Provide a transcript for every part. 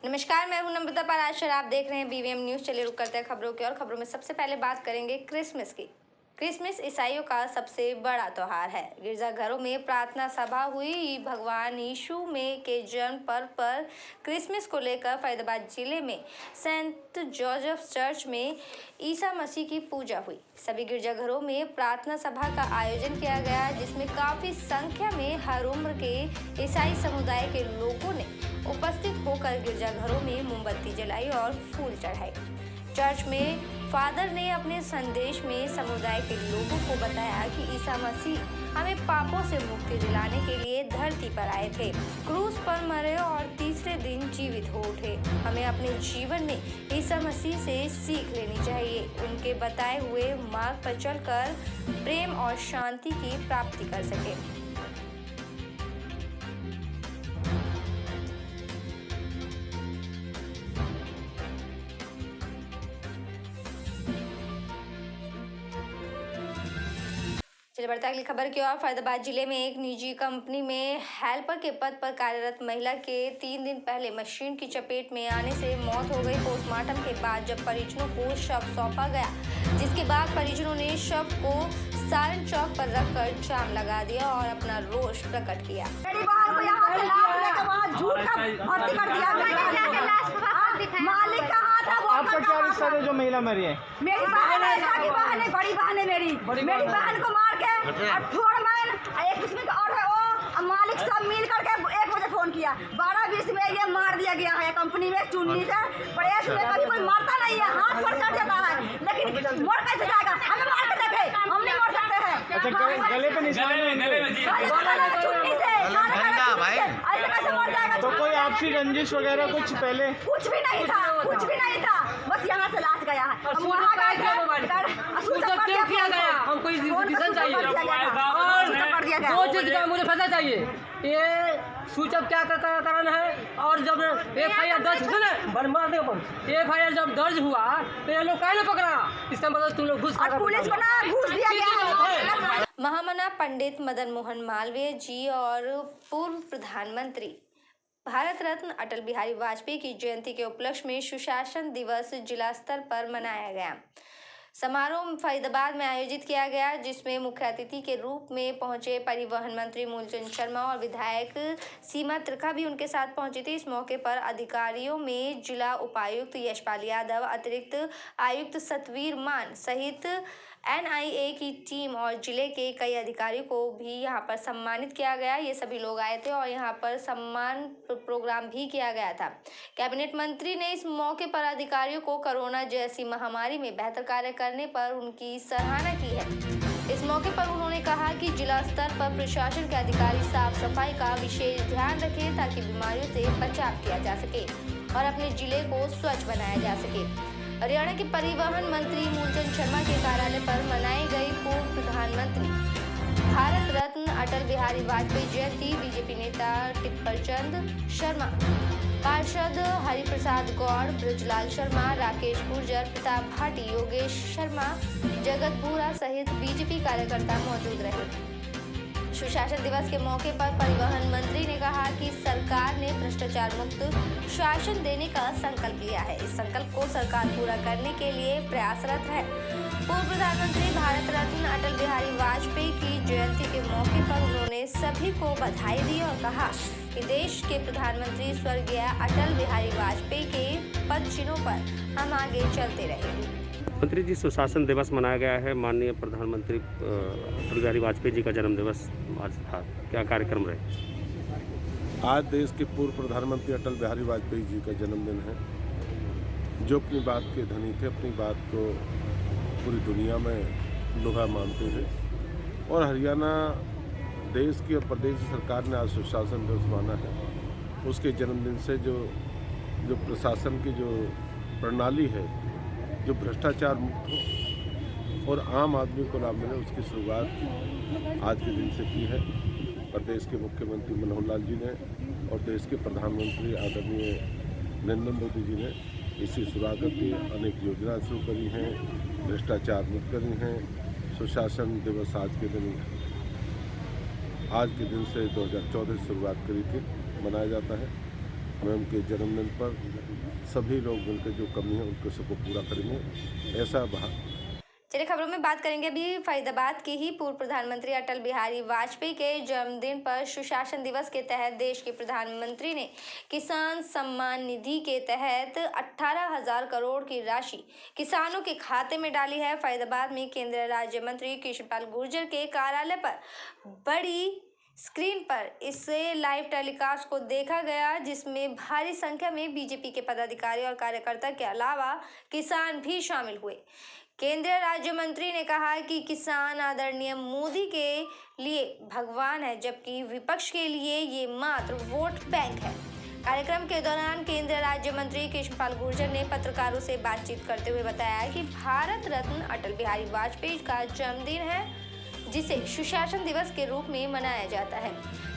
नमस्कार, मैं हूं नम्रता पराशर। आप देख रहे हैं बीवीएम न्यूज। चलिए रुक करते हैं खबरों की और खबरों में सबसे पहले बात करेंगे क्रिसमस की। क्रिसमस ईसाइयों का सबसे बड़ा त्योहार है। गिरजाघरों में प्रार्थना सभा हुई। भगवान यीशु में के जन्म पर्व पर क्रिसमस को लेकर फरीदाबाद जिले में सेंट जोसेफ चर्च में ईसा मसीह की पूजा हुई। सभी गिरजाघरों में प्रार्थना सभा का आयोजन किया गया, जिसमें काफी संख्या में हर उम्र के ईसाई समुदाय के लोगों ने उपस्थित होकर गिरजाघरों में मोमबत्ती जलाई और फूल चढ़ाए। चर्च में फादर ने अपने संदेश में समुदाय के लोगों को बताया कि ईसा मसीह हमें पापों से मुक्ति दिलाने के लिए धरती पर आए थे, क्रूस पर मरे और तीसरे दिन जीवित हो उठे। हमें अपने जीवन में ईसा मसीह से सीख लेनी चाहिए, उनके बताए हुए मार्ग पर चलकर प्रेम और शांति की प्राप्ति कर सके। चलिए बढ़ते अगली खबर की ओर। फरीदाबाद जिले में एक निजी कंपनी में हेल्पर के पद पर कार्यरत महिला के 3 दिन पहले मशीन की चपेट में आने से मौत हो गई। पोस्टमार्टम के बाद जब परिजनों को शव सौंपा गया, जिसके बाद परिजनों ने शव को सारण चौक पर रखकर जाम लगा दिया और अपना रोष प्रकट किया। मेरी बहन को यहाँ से लाश लेकर वहाँ झूठ का भर्ती कर दिया। मालिक का हाथ है। आपका क्या रिश्ता है जो महिला मरी है? मेरी बहन है, सगी बहन है, बड़ी बहन है मेरी बहन को मार के और फोड़ मैन एक किस्म का और है वो मालिक सब मिल करके 1 बजे फोन किया। 12:20 में ये मार दिया गया है कंपनी में चुन्नी से। प्रेस में कभी कोई मरता नहीं है, हाथ पर कट जाता है, लेकिन मर कैसे जाएगा? हमें मार के देखे, हम नहीं मर सकते हैं। अच्छा, गले पे निशान है चुन्नी से ऐसे कैसे मर जाएगा? तो कोई आपसी रंजिश वगैरह कुछ पहले? कुछ भी नहीं था, बस यहाँ से लाश गया है। हम वहाँ गए थे, सूचक क्यों किया गया? हमको डिसीजन चाहिए और 2 चीज का मुझे पता चाहिए। ये सूचक क्या कारण है, और जब FIR दर्ज FIR जब दर्ज हुआ तो ये लोग काहे पकड़ा? इसका मतलब तुम लोग घूस पुलिस को ना घूस दिया गया है। महामना पंडित मदन मोहन मालवीय जी और पूर्व प्रधानमंत्री भारत रत्न अटल बिहारी वाजपेयी की जयंती के उपलक्ष्य में सुशासन दिवस जिला स्तर पर मनाया गया। समारोह फरीदाबाद में आयोजित किया गया, जिसमें मुख्य अतिथि के रूप में पहुंचे परिवहन मंत्री मूलचंद शर्मा और विधायक सीमा त्रिखा भी उनके साथ पहुंची थी। इस मौके पर अधिकारियों में जिला उपायुक्त यशपाल यादव, अतिरिक्त आयुक्त सतवीर मान सहित NIA की टीम और जिले के कई अधिकारियों को भी यहां पर सम्मानित किया गया। ये सभी लोग आए थे और यहां पर सम्मान प्रोग्राम भी किया गया था। कैबिनेट मंत्री ने इस मौके पर अधिकारियों को कोरोना जैसी महामारी में बेहतर कार्य करने पर उनकी सराहना की है। इस मौके पर उन्होंने कहा कि जिला स्तर पर प्रशासन के अधिकारी साफ सफाई का विशेष ध्यान रखें, ताकि बीमारियों से बचाव किया जा सके और अपने जिले को स्वच्छ बनाया जा सके। हरियाणा के परिवहन मंत्री मूलचंद शर्मा के कार्यालय पर मनाई गई पूर्व प्रधानमंत्री भारत रत्न अटल बिहारी वाजपेयी जयंती बीजेपी नेता टिप्परचंद शर्मा, पार्षद हरिप्रसाद गौड़, ब्रजलाल शर्मा, राकेश गुर्जर, प्रताप भाटी, योगेश शर्मा, जगत बूरा सहित बीजेपी कार्यकर्ता मौजूद रहे। सुशासन दिवस के मौके पर परिवहन मंत्री ने कहा कि सरकार ने भ्रष्टाचार मुक्त शासन देने का संकल्प लिया है। इस संकल्प को सरकार पूरा करने के लिए प्रयासरत है। पूर्व प्रधानमंत्री भारत रत्न अटल बिहारी वाजपेयी की जयंती के मौके पर उन्होंने सभी को बधाई दी और कहा कि देश के प्रधानमंत्री स्वर्गीय अटल बिहारी वाजपेयी के पद चिन्हों पर हम आगे चलते रहेंगे। मंत्री जी, सुशासन दिवस मनाया गया है। माननीय प्रधानमंत्री अटल बिहारी वाजपेयी जी का जन्म दिवस आज था, क्या कार्यक्रम रहे? आज देश के पूर्व प्रधानमंत्री अटल बिहारी वाजपेयी जी का जन्मदिन है, जो अपनी बात के धनी थे, अपनी बात को पूरी दुनिया में लोहा मानते थे। और हरियाणा देश की और प्रदेश सरकार ने आज सुशासन दिवस माना है। उसके जन्मदिन से जो प्रशासन की जो प्रणाली है, जो भ्रष्टाचार मुक्त हो और आम आदमी को लाभ मिले, उसकी शुरुआत आज के दिन से की है। प्रदेश के मुख्यमंत्री मनोहर लाल जी ने और देश के प्रधानमंत्री आदरणीय नरेंद्र मोदी जी ने इसी शुरुआत की अनेक योजनाएं शुरू करी हैं, भ्रष्टाचार मुक्त करी हैं। सुशासन दिवस आज के दिन से 2014 शुरुआत करी थी, मनाया जाता है। मैं उनके जन्मदिन पर सभी लोग मिलकर जो कमी है उनको सबको पूरा करेंगे, ऐसा चलिए खबरों में बात करेंगे अभी फरीदाबाद की ही। पूर्व प्रधानमंत्री अटल बिहारी वाजपेयी के जन्मदिन पर सुशासन दिवस के तहत देश के प्रधानमंत्री ने किसान सम्मान निधि के तहत 18,000 करोड़ की राशि किसानों के खाते में डाली है। फरीदाबाद में केंद्रीय राज्य मंत्री कृष्णपाल गुर्जर के कार्यालय पर बड़ी स्क्रीन पर इसे लाइव टेलीकास्ट को देखा गया, जिसमें भारी संख्या में बीजेपी के पदाधिकारी और कार्यकर्ता के अलावा किसान भी शामिल हुए। केंद्रीय राज्य मंत्री ने कहा कि किसान आदरणीय मोदी के लिए भगवान है, जबकि विपक्ष के लिए ये मात्र वोट बैंक है। कार्यक्रम के दौरान केंद्रीय राज्य मंत्री कृष्णपाल गुर्जर ने पत्रकारों से बातचीत करते हुए बताया कि भारत रत्न अटल बिहारी वाजपेयी का जन्मदिन है, जिसे सुशासन दिवस के रूप में मनाया जाता है।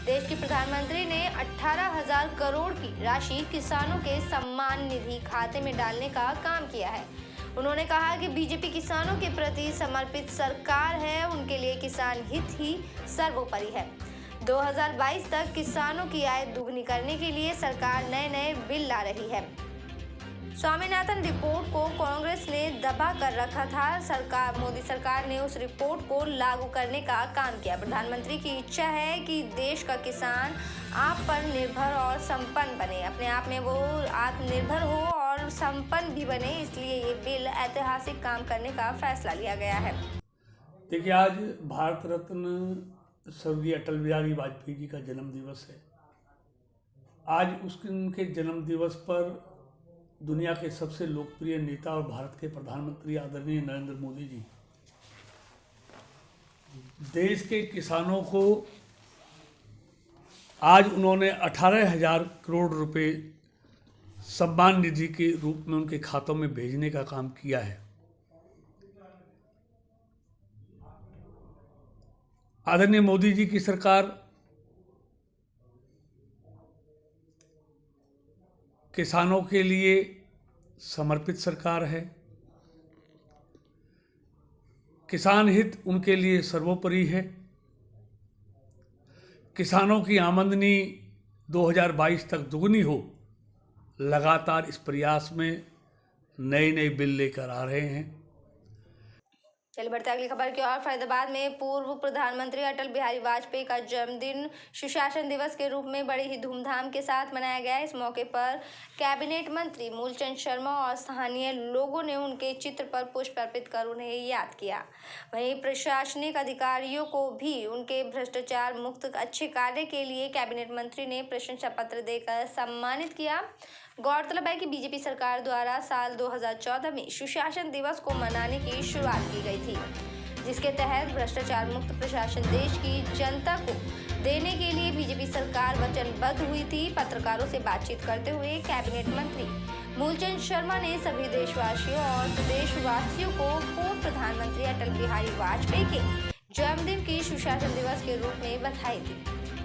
देश के प्रधानमंत्री ने 18,000 करोड़ की राशि किसानों के सम्मान निधि खाते में डालने का काम किया है। उन्होंने कहा कि बीजेपी किसानों के प्रति समर्पित सरकार है, उनके लिए किसान हित ही सर्वोपरि है। 2022 तक किसानों की आय दोगुनी करने के लिए सरकार नए नए बिल ला रही है। स्वामीनाथन रिपोर्ट को कांग्रेस ने दबा कर रखा था। मोदी सरकार ने उस रिपोर्ट को लागू करने का काम किया। प्रधानमंत्री की इच्छा है कि देश का किसान आप पर निर्भर और संपन्न बने, अपने आप में वो आत्मनिर्भर हो और संपन्न भी बने, इसलिए ये बिल ऐतिहासिक काम करने का फैसला लिया गया है। देखिए, आज भारत रत्न स्वर्गीय अटल बिहारी वाजपेयी जी का जन्म दिवस है। आज उनके जन्म दिवस पर दुनिया के सबसे लोकप्रिय नेता और भारत के प्रधानमंत्री आदरणीय नरेंद्र मोदी जी देश के किसानों को आज उन्होंने 18,000 करोड़ रुपए सम्मान निधि के रूप में उनके खातों में भेजने का काम किया है। आदरणीय मोदी जी की सरकार किसानों के लिए समर्पित सरकार है। किसान हित उनके लिए सर्वोपरि है। किसानों की आमदनी 2022 तक दुगनी हो, लगातार इस प्रयास में नए नए बिल लेकर आ रहे हैं। चलिए बढ़ते अगली खबर की ओर। फरीदाबाद में पूर्व प्रधानमंत्री अटल बिहारी वाजपेयी का जन्मदिन सुशासन दिवस के रूप में बड़ी ही धूमधाम के साथ मनाया गया। इस मौके पर कैबिनेट मंत्री मूलचंद शर्मा और स्थानीय लोगों ने उनके चित्र पर पुष्प अर्पित कर उन्हें याद किया। वहीं प्रशासनिक अधिकारियों को भी उनके भ्रष्टाचार मुक्त अच्छे कार्य के लिए कैबिनेट मंत्री ने प्रशंसा पत्र देकर सम्मानित किया। गौरतलब है कि बीजेपी सरकार द्वारा साल 2014 में सुशासन दिवस को मनाने की शुरुआत की गई थी, जिसके तहत भ्रष्टाचार मुक्त प्रशासन देश की जनता को देने के लिए बीजेपी सरकार वचनबद्ध हुई थी। पत्रकारों से बातचीत करते हुए कैबिनेट मंत्री मूलचंद शर्मा ने सभी देशवासियों और प्रदेशवासियों को पूर्व प्रधानमंत्री अटल बिहारी वाजपेयी के जन्मदिन की सुशासन दिवस के रूप में बधाई दी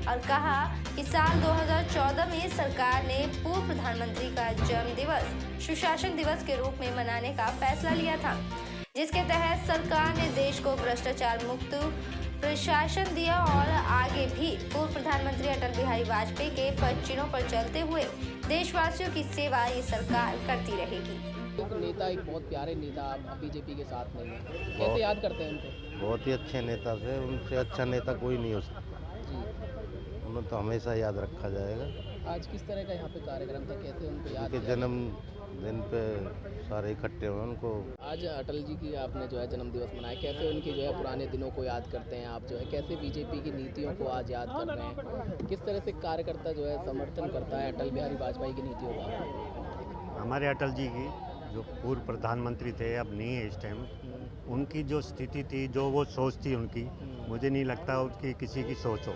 और कहा कि साल 2014 में सरकार ने पूर्व प्रधानमंत्री का जन्म दिवस सुशासन दिवस के रूप में मनाने का फैसला लिया था, जिसके तहत सरकार ने देश को भ्रष्टाचार मुक्त प्रशासन दिया और आगे भी पूर्व प्रधानमंत्री अटल बिहारी वाजपेयी के पद चिन्हों पर चलते हुए देशवासियों की सेवा ये सरकार करती रहेगी। एक नेता, एक बहुत प्यारे नेता आप बीजेपी के साथ नहीं है, कैसे याद करते हैं उनको? बहुत ही अच्छे नेता थे, उनसे अच्छा नेता कोई नहीं हो सकता जी, उन्हें तो हमेशा याद रखा जाएगा। आज किस तरह का यहाँ पे कार्यक्रम था, कैसे उनको याद उनके जन्मदिन पे सारे इकट्ठे हुए उनको। आज अटल जी की आपने जो है जन्म दिवस मनाया, कैसे उनके जो है पुराने दिनों को याद करते हैं आप, जो है कैसे बीजेपी की नीतियों को आज याद कर रहे हैं, किस तरह से कार्यकर्ता जो है समर्थन करता है अटल बिहारी वाजपेयी की नीतियों का? हमारे अटल जी की जो पूर्व प्रधानमंत्री थे, अब नहीं है इस टाइम, उनकी जो स्थिति थी, जो वो सोच थी उनकी, मुझे नहीं लगता उसकी किसी की सोच हो,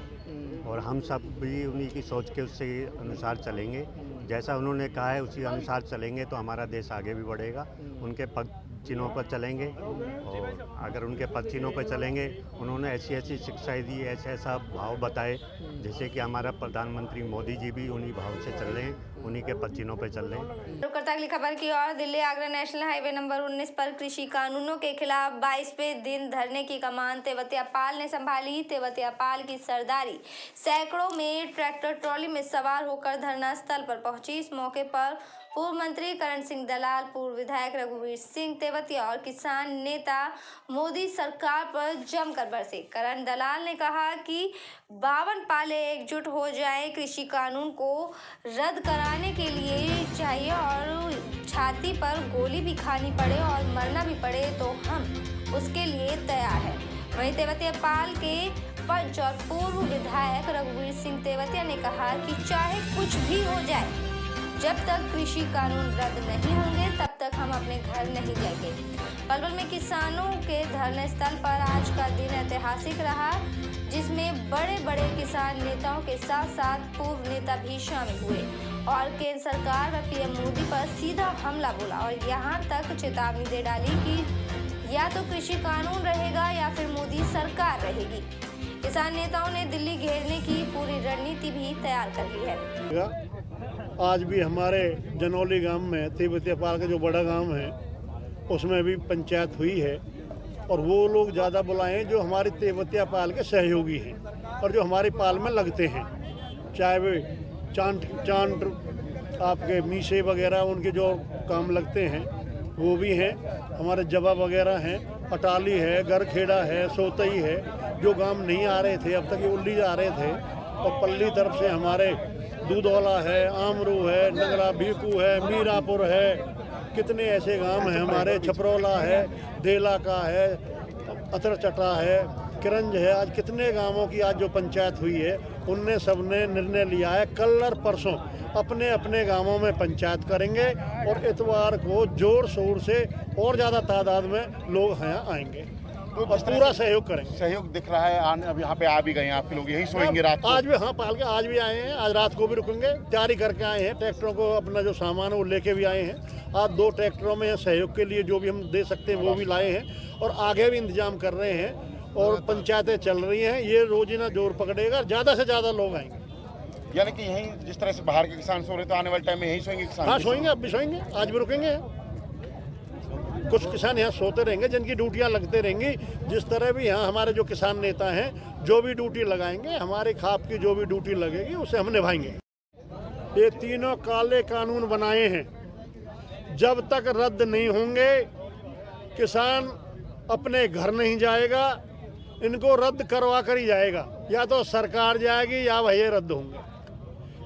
और हम सब भी उन्हीं की सोच के उससे अनुसार चलेंगे। जैसा उन्होंने कहा है उसी अनुसार चलेंगे तो हमारा देश आगे भी बढ़ेगा। उनके पद चिन्हों पर चलेंगे, और अगर उनके पद चिन्हों पर चलेंगे, उन्होंने ऐसी ऐसी शिक्षाएं दी, ऐसे ऐसा भाव बताए, जैसे कि हमारा प्रधानमंत्री मोदी जी भी उन्हीं भाव से चल रहे हैं, उन्हीं के पसीनों पे चल रहे हैं। रुक करता अगली खबर की ओर। Delhi Agra national highway number 19 पर कृषि कानूनों के खिलाफ 22वें दिन धरने की कमान तेवतिया पाल ने संभाली। तेवतिया पाल की सरदारी सैकड़ों में ट्रैक्टर ट्रॉली में सवार होकर धरना स्थल पर पहुंची। इस मौके पर पूर्व मंत्री करण सिंह दलाल, पूर्व विधायक रघुवीर सिंह तेवतिया और किसान नेता मोदी सरकार पर जमकर बरसे। करण दलाल ने कहा कि 52 पाले एकजुट हो जाएं, कृषि कानून को रद्द कराने के लिए चाहिए और छाती पर गोली भी खानी पड़े और मरना भी पड़े तो हम उसके लिए तैयार हैं। वहीं तेवतिया पाल के पंच और पूर्व विधायक रघुवीर सिंह तेवतिया ने कहा कि चाहे कुछ भी हो जाए, जब तक कृषि कानून रद्द नहीं होंगे तब तक हम अपने घर नहीं जाएंगे। पलवल में किसानों के धरने स्थल पर आज का दिन ऐतिहासिक रहा, जिसमें बड़े बड़े किसान नेताओं के साथ साथ पूर्व नेता भी शामिल हुए और केंद्र सरकार व पीएम मोदी पर सीधा हमला बोला और यहाँ तक चेतावनी दे डाली कि या तो कृषि कानून रहेगा या फिर मोदी सरकार रहेगी। किसान नेताओं ने दिल्ली घेरने की पूरी रणनीति भी तैयार कर ली है। आज भी हमारे जनौली गांव में तेवतिया पाल का जो बड़ा गांव है उसमें भी पंचायत हुई है और वो लोग ज़्यादा बुलाए जो हमारे तेवतिया पाल के सहयोगी हैं और जो हमारी पाल में लगते हैं, चाहे वे चांट आपके मीसे वगैरह उनके जो काम लगते हैं वो भी हैं, हमारे जबा वगैरह हैं, अटाली है, गरखेड़ा है, सोतई है। जो गांव नहीं आ रहे थे अब तक ये उल्ली आ रहे थे और पल्ली तरफ से हमारे दूधौला है, आमरू है, नगरा भीकू है, मीरापुर है, कितने ऐसे गांव हैं हमारे, छपरौला है, देला का है, अतरचटा है, किरंज है। आज कितने गांवों की आज जो पंचायत हुई है उनने सबने निर्णय लिया है कल और परसों अपने अपने गांवों में पंचायत करेंगे और इतवार को जोर शोर से और ज़्यादा तादाद में लोग यहाँ आएंगे और पूरा सहयोग करेंगे। सहयोग दिख रहा है। अब यहाँ पे आ भी गए हैं आपके लोग, यही सोएंगे रात को? आज भी हाँ पाल के आज भी आए हैं, आज रात को भी रुकेंगे, तैयारी करके आए हैं, ट्रैक्टरों को अपना जो सामान है वो लेके भी आए हैं। आज 2 ट्रैक्टरों में सहयोग के लिए जो भी हम दे सकते हैं वो भी लाए हैं और आगे भी इंतजाम कर रहे हैं और पंचायतें चल रही हैं। ये रोजाना जोर पकड़ेगा, ज़्यादा से ज़्यादा लोग आएंगे। यानी कि यहीं जिस तरह से बाहर के किसान सो रहे तो आने वाले टाइम में यहीं सोएंगे किसान? हाँ सोएंगे, अब भी सोएंगे, आज भी रुकेंगे। कुछ किसान यहाँ सोते रहेंगे जिनकी ड्यूटियाँ लगते रहेंगी। जिस तरह भी यहाँ हमारे जो किसान नेता हैं जो भी ड्यूटी लगाएंगे, हमारे खाप की जो भी ड्यूटी लगेगी उसे हम निभाएंगे। ये तीनों काले कानून बनाए हैं, जब तक रद्द नहीं होंगे किसान अपने घर नहीं जाएगा, इनको रद्द करवा कर ही जाएगा। या तो सरकार जाएगी या वही रद्द होंगे,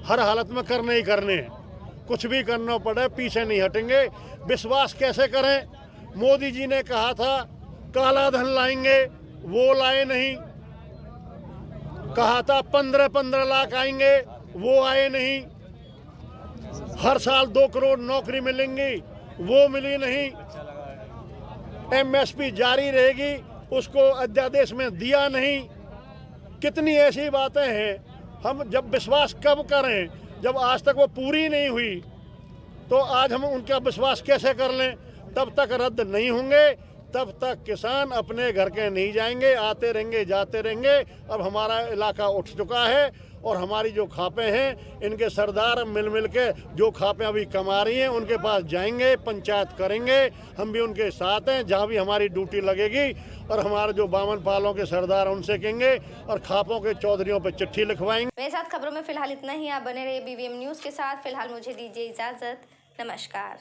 हर हालत में करने ही करने हैं, कुछ भी करना पड़े पीछे नहीं हटेंगे। विश्वास कैसे करें? मोदी जी ने कहा था काला धन लाएंगे, वो लाए नहीं। कहा था 15-15 लाख आएंगे, वो आए नहीं। हर साल 2 करोड़ नौकरी मिलेंगी, वो मिली नहीं। MSP जारी रहेगी, उसको अध्यादेश में दिया नहीं। कितनी ऐसी बातें हैं, हम जब विश्वास कब करें जब आज तक वो पूरी नहीं हुई, तो आज हम उनका विश्वास कैसे कर लें? तब तक रद्द नहीं होंगे, तब तक किसान अपने घर के नहीं जाएंगे, आते रहेंगे जाते रहेंगे। अब हमारा इलाका उठ चुका है और हमारी जो खापें हैं इनके सरदार मिल के जो खापें अभी कमा रही हैं उनके पास जाएंगे, पंचायत करेंगे। हम भी उनके साथ हैं, जहाँ भी हमारी ड्यूटी लगेगी और हमारे जो 52 पालों के सरदार उनसे कहेंगे और खापों के चौधरियों पर चिट्ठी लिखवाएंगे। मेरे साथ खबरों में फिलहाल इतना ही। आप बने रहिए BVM न्यूज़ के साथ। फिलहाल मुझे दीजिए इजाज़त। नमस्कार।